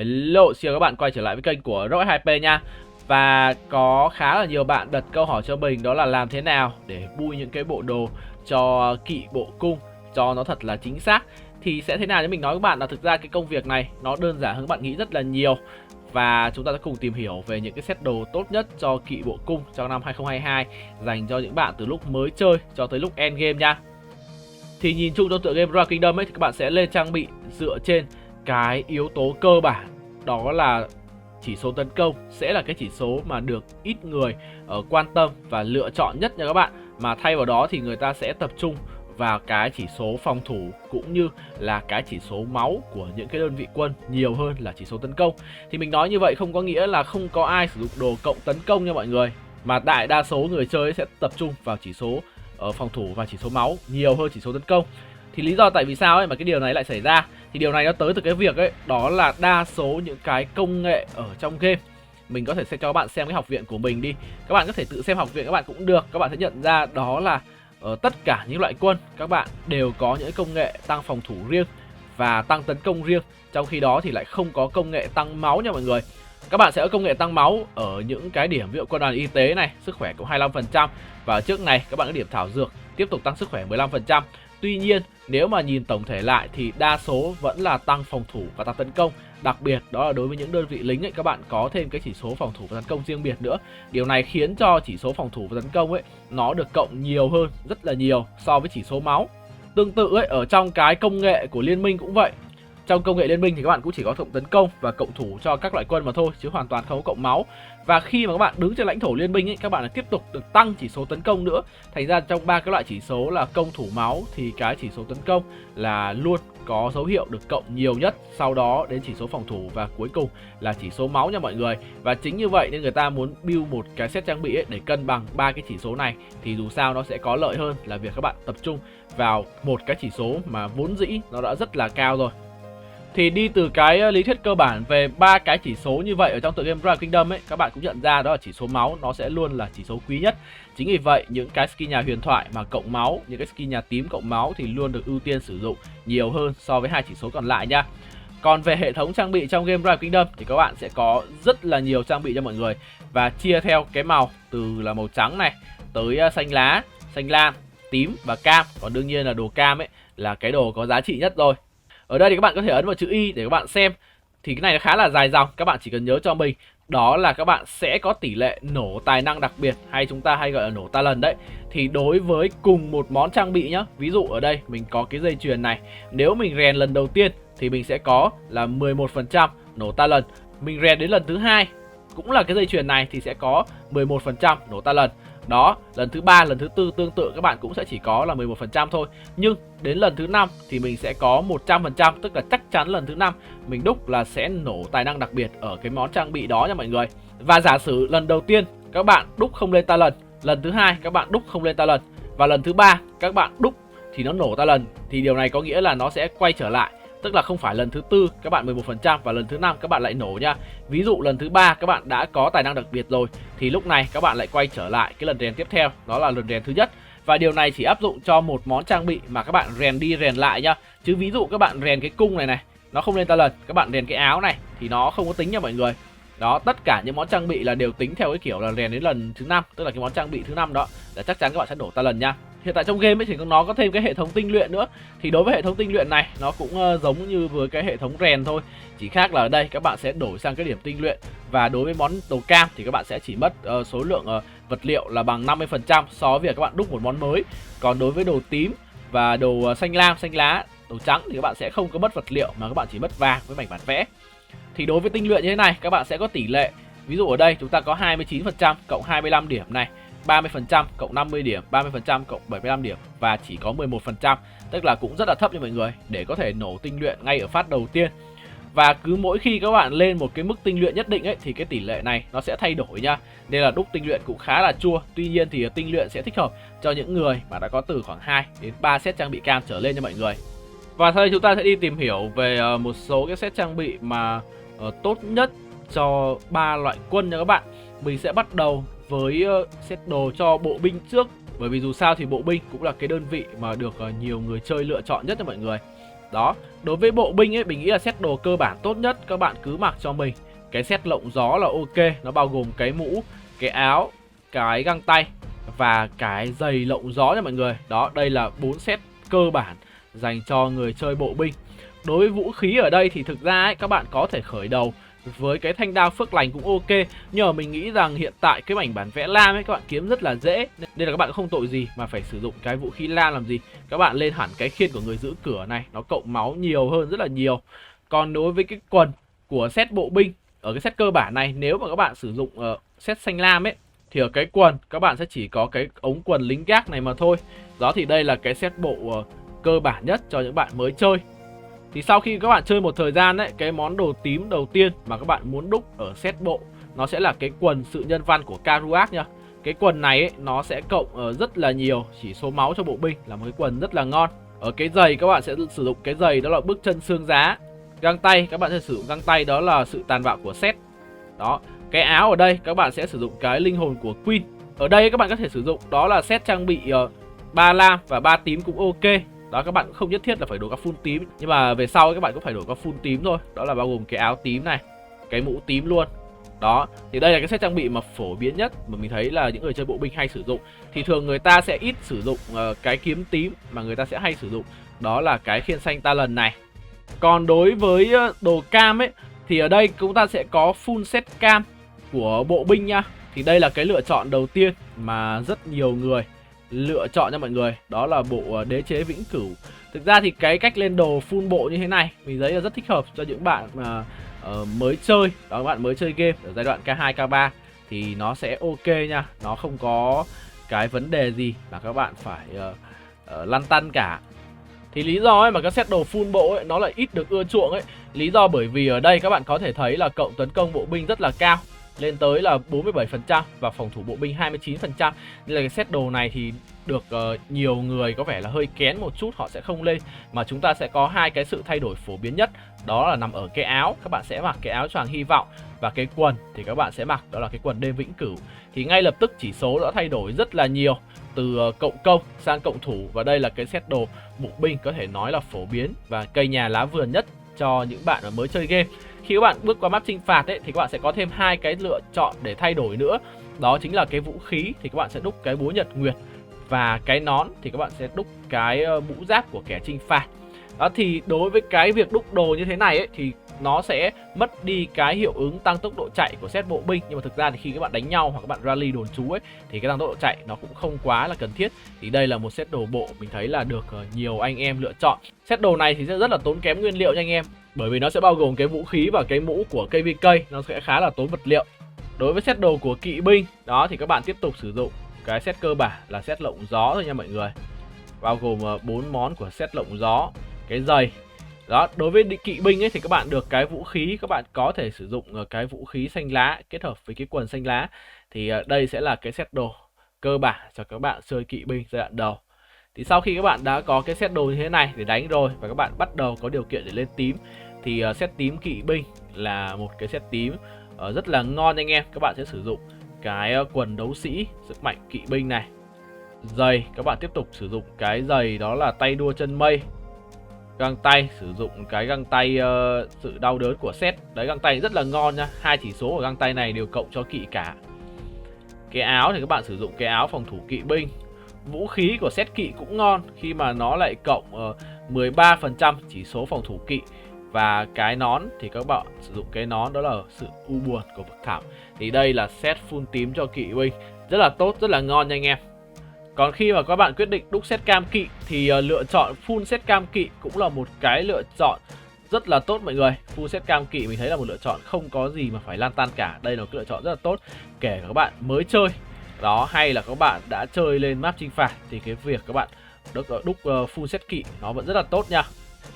Hello, xin chào các bạn quay trở lại với kênh của Rocket 2P nha. Và có khá là nhiều bạn đặt câu hỏi cho mình, đó là làm thế nào để bui những cái bộ đồ cho kỵ bộ cung cho nó thật là chính xác. Thì sẽ thế nào, nếu mình nói với các bạn là thực ra cái công việc này nó đơn giản hơn các bạn nghĩ rất là nhiều. Và chúng ta sẽ cùng tìm hiểu về những cái set đồ tốt nhất cho kỵ bộ cung trong năm 2022 dành cho những bạn từ lúc mới chơi cho tới lúc end game nha. Thì nhìn chung trong tựa game Royal Kingdom ấy thì các bạn sẽ lên trang bị dựa trên cái yếu tố cơ bản, đó là chỉ số tấn công sẽ là cái chỉ số mà được ít người quan tâm và lựa chọn nhất nha các bạn. Mà thay vào đó thì người ta sẽ tập trung vào cái chỉ số phòng thủ cũng như là cái chỉ số máu của những cái đơn vị quân nhiều hơn là chỉ số tấn công. Thì mình nói như vậy không có nghĩa là không có ai sử dụng đồ cộng tấn công nha mọi người, mà đại đa số người chơi sẽ tập trung vào chỉ số phòng thủ và chỉ số máu nhiều hơn chỉ số tấn công. Thì lý do tại vì sao ấy mà cái điều này lại xảy ra, thì điều này nó tới từ cái việc ấy, đó là đa số những cái công nghệ ở trong game, mình có thể sẽ cho các bạn xem cái học viện của mình đi. Các bạn có thể tự xem học viện các bạn cũng được. Các bạn sẽ nhận ra đó là tất cả những loại quân các bạn đều có những công nghệ tăng phòng thủ riêng và tăng tấn công riêng. Trong khi đó thì lại không có công nghệ tăng máu nha mọi người. Các bạn sẽ có công nghệ tăng máu ở những cái điểm ví dụ quân đoàn y tế này, sức khỏe cũng 25%. Và trước này các bạn có điểm thảo dược tiếp tục tăng sức khỏe 15%. Tuy nhiên nếu mà nhìn tổng thể lại thì đa số vẫn là tăng phòng thủ và tăng tấn công. Đặc biệt đó là đối với những đơn vị lính ấy, các bạn có thêm cái chỉ số phòng thủ và tấn công riêng biệt nữa. Điều này khiến cho chỉ số phòng thủ và tấn công ấy nó được cộng nhiều hơn rất là nhiều so với chỉ số máu. Tương tự ấy, ở trong cái công nghệ của liên minh cũng vậy. Trong công nghệ liên minh thì các bạn cũng chỉ có cộng tấn công và cộng thủ cho các loại quân mà thôi, chứ hoàn toàn không có cộng máu. Và khi mà các bạn đứng trên lãnh thổ liên minh ấy, các bạn lại tiếp tục được tăng chỉ số tấn công nữa. Thành ra trong ba cái loại chỉ số là công, thủ, máu thì cái chỉ số tấn công là luôn có dấu hiệu được cộng nhiều nhất, sau đó đến chỉ số phòng thủ và cuối cùng là chỉ số máu nha mọi người. Và chính như vậy nên người ta muốn build một cái set trang bị ấy để cân bằng ba cái chỉ số này, thì dù sao nó sẽ có lợi hơn là việc các bạn tập trung vào một cái chỉ số mà vốn dĩ nó đã rất là cao rồi. Thì đi từ cái lý thuyết cơ bản về ba cái chỉ số như vậy ở trong tựa game Royal Kingdom ấy, các bạn cũng nhận ra đó là chỉ số máu nó sẽ luôn là chỉ số quý nhất. Chính vì vậy những cái skin nhà huyền thoại mà cộng máu, những cái skin nhà tím cộng máu thì luôn được ưu tiên sử dụng nhiều hơn so với hai chỉ số còn lại nha. Còn về hệ thống trang bị trong game Royal Kingdom thì các bạn sẽ có rất là nhiều trang bị cho mọi người, và chia theo cái màu từ là màu trắng này tới xanh lá, xanh lam, tím và cam. Còn đương nhiên là đồ cam ấy là cái đồ có giá trị nhất rồi. Ở đây thì các bạn có thể ấn vào chữ Y để các bạn xem. Thì cái này nó khá là dài dòng, các bạn chỉ cần nhớ cho mình đó là các bạn sẽ có tỷ lệ nổ tài năng đặc biệt, hay chúng ta hay gọi là nổ talent đấy. Thì đối với cùng một món trang bị nhá, ví dụ ở đây mình có cái dây chuyền này, nếu mình rèn lần đầu tiên thì mình sẽ có là 11% nổ talent. Mình rèn đến lần thứ hai cũng là cái dây chuyền này thì sẽ có 11% nổ talent. Đó, lần thứ ba, lần thứ tư tương tự các bạn cũng sẽ chỉ có là 11% thôi. Nhưng đến lần thứ 5 thì mình sẽ có 100%, tức là chắc chắn lần thứ 5 mình đúc là sẽ nổ tài năng đặc biệt ở cái món trang bị đó nha mọi người. Và giả sử lần đầu tiên các bạn đúc không lên talent, lần thứ hai các bạn đúc không lên talent, và lần thứ ba các bạn đúc thì nó nổ talent, thì điều này có nghĩa là nó sẽ quay trở lại. Tức là không phải lần thứ tư các bạn 11% và lần thứ 5 các bạn lại nổ nha. Ví dụ lần thứ 3 các bạn đã có tài năng đặc biệt rồi thì lúc này các bạn lại quay trở lại cái lần rèn tiếp theo, đó là lần rèn thứ nhất. Và điều này chỉ áp dụng cho một món trang bị mà các bạn rèn đi rèn lại nhá. Chứ ví dụ các bạn rèn cái cung này này, nó không lên talent, các bạn rèn cái áo này thì nó không có tính nha mọi người. Đó, tất cả những món trang bị là đều tính theo cái kiểu là rèn đến lần thứ 5, tức là cái món trang bị thứ 5 đó là chắc chắn các bạn sẽ nổ talent nha. Hiện tại trong game ấy thì nó có thêm cái hệ thống tinh luyện nữa. Thì đối với hệ thống tinh luyện này nó cũng giống như với cái hệ thống rèn thôi, chỉ khác là ở đây các bạn sẽ đổi sang cái điểm tinh luyện. Và đối với món đồ cam thì các bạn sẽ chỉ mất số lượng vật liệu là bằng 50% so với việc các bạn đúc một món mới. Còn đối với đồ tím và đồ xanh lam, xanh lá, đồ trắng thì các bạn sẽ không có mất vật liệu mà các bạn chỉ mất vàng với mảnh bản vẽ. Thì đối với tinh luyện như thế này các bạn sẽ có tỷ lệ, ví dụ ở đây chúng ta có 29% cộng 25 điểm này, 30% cộng 50 điểm, 30% cộng 75 điểm và chỉ có 11%, tức là cũng rất là thấp nha mọi người, để có thể nổ tinh luyện ngay ở phát đầu tiên. Và cứ mỗi khi các bạn lên một cái mức tinh luyện nhất định ấy thì cái tỷ lệ này nó sẽ thay đổi nha. Nên là đúc tinh luyện cũng khá là chua. Tuy nhiên thì tinh luyện sẽ thích hợp cho những người mà đã có từ khoảng 2 đến 3 set trang bị cam trở lên nha mọi người. Và sau đây chúng ta sẽ đi tìm hiểu về một số cái set trang bị mà tốt nhất cho 3 loại quân nha các bạn. Mình sẽ bắt đầu với set đồ cho bộ binh trước, bởi vì dù sao thì bộ binh cũng là cái đơn vị mà được nhiều người chơi lựa chọn nhất cho mọi người. Đó, Đối với bộ binh ấy, mình nghĩ là set đồ cơ bản tốt nhất các bạn cứ mặc cho mình cái set lộng gió là ok. Nó bao gồm cái mũ, cái áo, cái găng tay và cái giày lộng gió nha mọi người. Đó, đây là 4 set cơ bản dành cho người chơi bộ binh. Đối với vũ khí ở đây thì thực ra ấy, các bạn có thể khởi đầu với cái thanh đao phước lành cũng ok. Nhưng mà mình nghĩ rằng hiện tại cái mảnh bản vẽ lam ấy các bạn kiếm rất là dễ, nên là các bạn không tội gì mà phải sử dụng cái vũ khí lam làm gì. Các bạn lên hẳn cái khiên của người giữ cửa này, nó cộng máu nhiều hơn rất là nhiều. Còn đối với cái quần của set bộ binh ở cái set cơ bản này, nếu mà các bạn sử dụng set xanh lam ấy, thì ở cái quần các bạn sẽ chỉ có cái ống quần lính gác này mà thôi. Đó, thì đây là cái set bộ cơ bản nhất cho những bạn mới chơi. Thì sau khi các bạn chơi một thời gian đấy, cái món đồ tím đầu tiên mà các bạn muốn đúc ở set bộ nó sẽ là cái quần sự nhân văn của Kerouac nha. Cái quần này ấy, nó sẽ cộng rất là nhiều chỉ số máu cho bộ binh, là một cái quần rất là ngon. Ở cái giày các bạn sẽ sử dụng cái giày đó là bước chân xương giá. Găng tay các bạn sẽ sử dụng găng tay đó là sự tàn bạo của set. Đó, cái áo ở đây các bạn sẽ sử dụng cái linh hồn của Queen. Ở đây các bạn có thể sử dụng đó là set trang bị 3 lam và 3 tím cũng ok. Đó, các bạn cũng không nhất thiết là phải đổi qua full tím, nhưng mà về sau các bạn cũng phải đổi qua full tím thôi. Đó là bao gồm cái áo tím này, cái mũ tím luôn. Đó, thì đây là cái set trang bị mà phổ biến nhất mà mình thấy là những người chơi bộ binh hay sử dụng. Thì thường người ta sẽ ít sử dụng cái kiếm tím, mà người ta sẽ hay sử dụng đó là cái khiên xanh talon này. Còn đối với đồ cam ấy, thì ở đây chúng ta sẽ có full set cam của bộ binh nha. Thì đây là cái lựa chọn đầu tiên mà rất nhiều người lựa chọn nha mọi người. Đó là bộ đế chế vĩnh cửu. Thực ra thì cái cách lên đồ full bộ như thế này mình thấy là rất thích hợp cho những bạn mà mới chơi. Đó, các bạn mới chơi game ở giai đoạn K2, K3 thì nó sẽ ok nha. Nó không có cái vấn đề gì mà các bạn phải lăn tăn cả. Thì lý do ấy mà các set đồ full bộ ấy nó lại ít được ưa chuộng ấy, lý do bởi vì ở đây các bạn có thể thấy là cộng tấn công bộ binh rất là cao, lên tới là 47% và phòng thủ bộ binh 29%. Nên là cái set đồ này thì được nhiều người có vẻ là hơi kén một chút, họ sẽ không lên. Mà chúng ta sẽ có hai cái sự thay đổi phổ biến nhất, đó là nằm ở cái áo. Các bạn sẽ mặc cái áo choàng hy vọng, và cái quần thì các bạn sẽ mặc đó là cái quần đêm vĩnh cửu. Thì ngay lập tức chỉ số đã thay đổi rất là nhiều, từ cộng công sang cộng thủ. Và đây là cái set đồ bộ binh có thể nói là phổ biến và cây nhà lá vườn nhất cho những bạn mới chơi game. Khi các bạn bước qua map chinh phạt ấy, thì các bạn sẽ có thêm hai cái lựa chọn để thay đổi nữa. Đó chính là cái vũ khí thì các bạn sẽ đúc cái búa nhật nguyệt, và cái nón thì các bạn sẽ đúc cái mũ giáp của kẻ chinh phạt. Đó, thì đối với cái việc đúc đồ như thế này ấy, thì nó sẽ mất đi cái hiệu ứng tăng tốc độ chạy của set bộ binh. Nhưng mà thực ra thì khi các bạn đánh nhau hoặc các bạn rally đồn trú ấy, thì cái tăng tốc độ chạy nó cũng không quá là cần thiết. Thì đây là một set đồ bộ mình thấy là được nhiều anh em lựa chọn. Set đồ này thì sẽ rất là tốn kém nguyên liệu nha anh em, bởi vì nó sẽ bao gồm cái vũ khí và cái mũ của KVK, nó sẽ khá là tốn vật liệu. Đối với set đồ của kỵ binh, đó thì các bạn tiếp tục sử dụng cái set cơ bản là set lộng gió thôi nha mọi người, bao gồm 4 món của set lộng gió, cái giày. Đó, đối với kỵ binh ấy thì các bạn được cái vũ khí, các bạn có thể sử dụng cái vũ khí xanh lá kết hợp với cái quần xanh lá. Thì đây sẽ là cái set đồ cơ bản cho các bạn chơi kỵ binh giai đoạn đầu. Thì sau khi các bạn đã có cái set đồ như thế này để đánh rồi, và các bạn bắt đầu có điều kiện để lên tím, thì set tím kỵ binh là một cái set tím rất là ngon anh em. Các bạn sẽ sử dụng cái quần đấu sĩ sức mạnh kỵ binh này. Giày các bạn tiếp tục sử dụng cái giày đó là tay đua chân mây. Găng tay sử dụng cái găng tay sự đau đớn của set. Đấy, găng tay rất là ngon nha. Hai chỉ số của găng tay này đều cộng cho kỵ cả. Cái áo thì các bạn sử dụng cái áo phòng thủ kỵ binh. Vũ khí của set kỵ cũng ngon khi mà nó lại cộng 13% chỉ số phòng thủ kỵ. Và cái nón thì các bạn sử dụng cái nón đó là sự u buồn của vực thẳm. Thì đây là set full tím cho kỵ binh, rất là tốt, rất là ngon nha anh em. Còn khi mà các bạn quyết định đúc set cam kỵ thì lựa chọn full set cam kỵ cũng là một cái lựa chọn rất là tốt mọi người. Full set cam kỵ mình thấy là một lựa chọn không có gì mà phải lan tan cả. Đây là một cái lựa chọn rất là tốt, kể cả các bạn mới chơi đó hay là các bạn đã chơi lên map chinh phạt, thì cái việc các bạn đúc full set kỵ nó vẫn rất là tốt nha.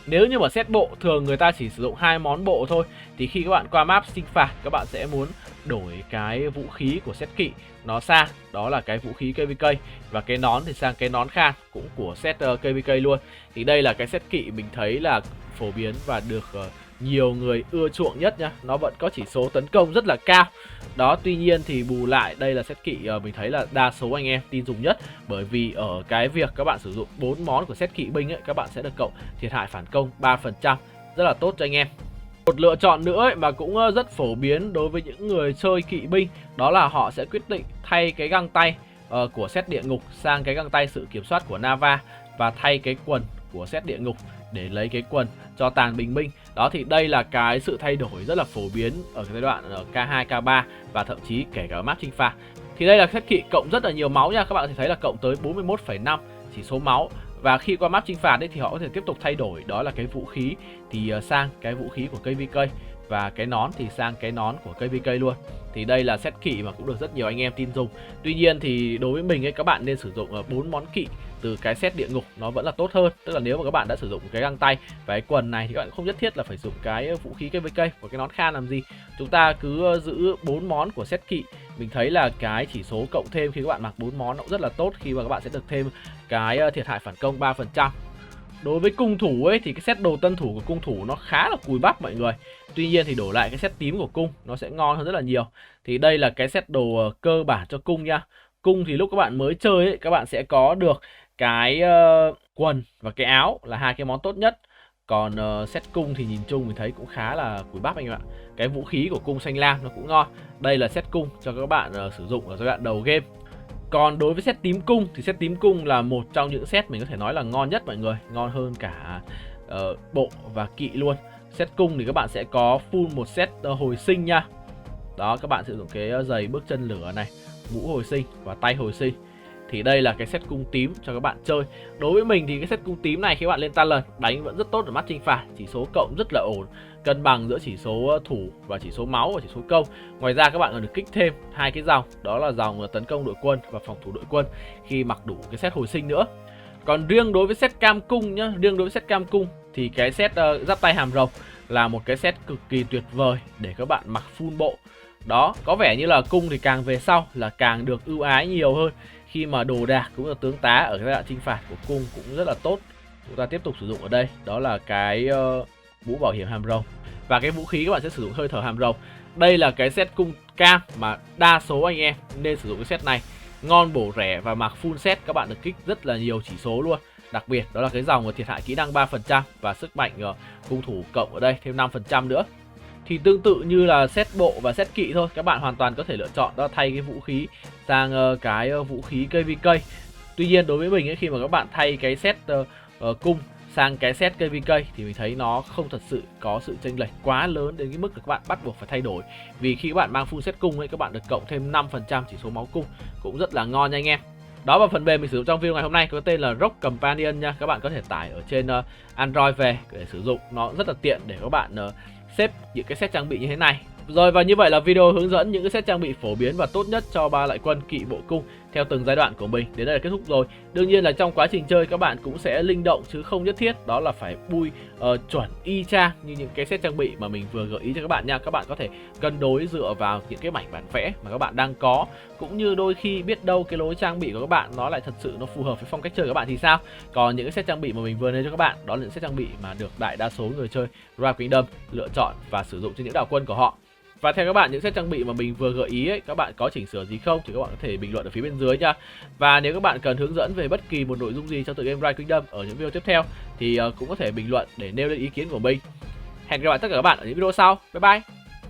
Nếu như mà set bộ thường người ta chỉ sử dụng 2 món bộ thôi, thì khi các bạn qua map chinh phạt các bạn sẽ muốn đổi cái vũ khí của set kỵ nó sang, đó là cái vũ khí KVK, và cái nón thì sang cái nón khan cũng của set KVK luôn. Thì đây là cái set kỵ mình thấy là phổ biến và được nhiều người ưa chuộng nhất nha. Nó vẫn có chỉ số tấn công rất là cao. Đó, tuy nhiên thì bù lại đây là set kỵ mình thấy là đa số anh em tin dùng nhất. Bởi vì ở cái việc các bạn sử dụng 4 món của set kỵ binh ấy, các bạn sẽ được cộng thiệt hại phản công 3%. Rất là tốt cho anh em. Một lựa chọn nữa ấy, mà cũng rất phổ biến đối với những người chơi kỵ binh, đó là họ sẽ quyết định thay cái găng tay của set địa ngục sang cái găng tay sự kiểm soát của Nava, và thay cái quần của set địa ngục để lấy cái quần cho tàn bình minh. Đó, thì đây là cái sự thay đổi rất là phổ biến ở cái giai đoạn K2, K3 và thậm chí kể cả map chinh phạt. Thì đây là set kỵ cộng rất là nhiều máu nha, các bạn có thể thấy là cộng tới 41,5 chỉ số máu. Và khi qua map chinh phạt ấy, thì họ có thể tiếp tục thay đổi, đó là cái vũ khí thì sang cái vũ khí của KVK, và cái nón thì sang cái nón của KVK luôn. Thì đây là set kỵ mà cũng được rất nhiều anh em tin dùng. Tuy nhiên thì đối với mình ấy, các bạn nên sử dụng 4 món kỵ từ cái set địa ngục, nó vẫn là tốt hơn. Tức là nếu mà các bạn đã sử dụng cái găng tay và cái quần này thì các bạn không nhất thiết là phải dùng cái vũ khí KVK và cái nón Khan làm gì. Chúng ta cứ giữ 4 món của set kỵ. Mình thấy là cái chỉ số cộng thêm khi các bạn mặc 4 món nó cũng rất là tốt, khi mà các bạn sẽ được thêm cái thiệt hại phản công 3%. Đối với cung thủ ấy thì cái set đồ tân thủ của cung thủ nó khá là cùi bắp mọi người. Tuy nhiên thì đổi lại cái set tím của cung nó sẽ ngon hơn rất là nhiều. Thì đây là cái set đồ cơ bản cho cung nha. Cung thì lúc các bạn mới chơi ấy, các bạn sẽ có được cái quần và cái áo là hai cái món tốt nhất. Còn set cung thì nhìn chung mình thấy cũng khá là cùi bắp anh em ạ. Cái vũ khí của cung xanh lam nó cũng ngon. Đây là set cung cho các bạn sử dụng ở giai đoạn đầu game. Còn đối với set tím cung thì set tím cung là một trong những set mình có thể nói là ngon nhất mọi người. Ngon hơn cả bộ và kỵ luôn. Set cung thì các bạn sẽ có full một set hồi sinh nha. Đó, các bạn sử dụng cái giày bước chân lửa này, mũ hồi sinh và tay hồi sinh. Thì đây là cái set cung tím cho các bạn chơi. Đối với mình thì cái set cung tím này khi các bạn lên talent đánh vẫn rất tốt ở mắt chinh phạt, chỉ số cộng rất là ổn, cân bằng giữa chỉ số thủ và chỉ số máu và chỉ số công. Ngoài ra các bạn còn được kích thêm hai cái dòng, đó là dòng tấn công đội quân và phòng thủ đội quân khi mặc đủ cái set hồi sinh nữa. Còn riêng đối với set cam cung nhá, riêng đối với set cam cung thì cái set giáp tay hàm rồng là một cái set cực kỳ tuyệt vời để các bạn mặc full bộ. Đó, có vẻ như là cung thì càng về sau là càng được ưu ái nhiều hơn, khi mà đồ đạc cũng là tướng tá ở cái giai đoạn chinh phạt của cung cũng rất là tốt. Chúng ta tiếp tục sử dụng ở đây, đó là cái mũ bảo hiểm hàm rồng. Và cái vũ khí các bạn sẽ sử dụng hơi thở hàm rồng. Đây là cái set cung cam mà đa số anh em nên sử dụng cái set này. Ngon, bổ, rẻ và mặc full set các bạn được kích rất là nhiều chỉ số luôn. Đặc biệt đó là cái dòng thiệt hại kỹ năng 3% và sức mạnh cung thủ cộng ở đây thêm 5% nữa. Thì tương tự như là set bộ và set kỵ thôi, các bạn hoàn toàn có thể lựa chọn đó thay cái vũ khí sang cái vũ khí KVK. Tuy nhiên đối với mình ấy, khi mà các bạn thay cái set cung sang cái set KVK thì mình thấy nó không thật sự có sự chênh lệch quá lớn đến cái mức là các bạn bắt buộc phải thay đổi. Vì khi các bạn mang full set cung ấy, các bạn được cộng thêm 5% chỉ số máu cung, cũng rất là ngon nha anh em. Đó, và phần mềm mình sử dụng trong video ngày hôm nay có tên là Rock Companion nha. Các bạn có thể tải ở trên Android về để sử dụng, nó rất là tiện để các bạn xếp những cái set trang bị như thế này. Rồi, và như vậy là video hướng dẫn những cái set trang bị phổ biến và tốt nhất cho ba loại quân kỵ bộ cung theo từng giai đoạn của mình đến đây là kết thúc rồi. Đương nhiên là trong quá trình chơi các bạn cũng sẽ linh động chứ không nhất thiết đó là phải bui chuẩn y chang như những cái set trang bị mà mình vừa gợi ý cho các bạn nha. Các bạn có thể cân đối dựa vào những cái mảnh bản vẽ mà các bạn đang có, cũng như đôi khi biết đâu cái lối trang bị của các bạn nó lại thật sự nó phù hợp với phong cách chơi của các bạn thì sao. Còn những cái set trang bị mà mình vừa nêu cho các bạn đó là những set trang bị mà được đại đa số người chơi Rise of Kingdom lựa chọn và sử dụng trên những đạo quân của họ. Và theo các bạn, những set trang bị mà mình vừa gợi ý ấy, các bạn có chỉnh sửa gì không thì các bạn có thể bình luận ở phía bên dưới nha. Và nếu các bạn cần hướng dẫn về bất kỳ một nội dung gì trong tựa game Rise of Kingdom ở những video tiếp theo thì cũng có thể bình luận để nêu lên ý kiến của mình. Hẹn gặp lại tất cả các bạn ở những video sau. Bye bye.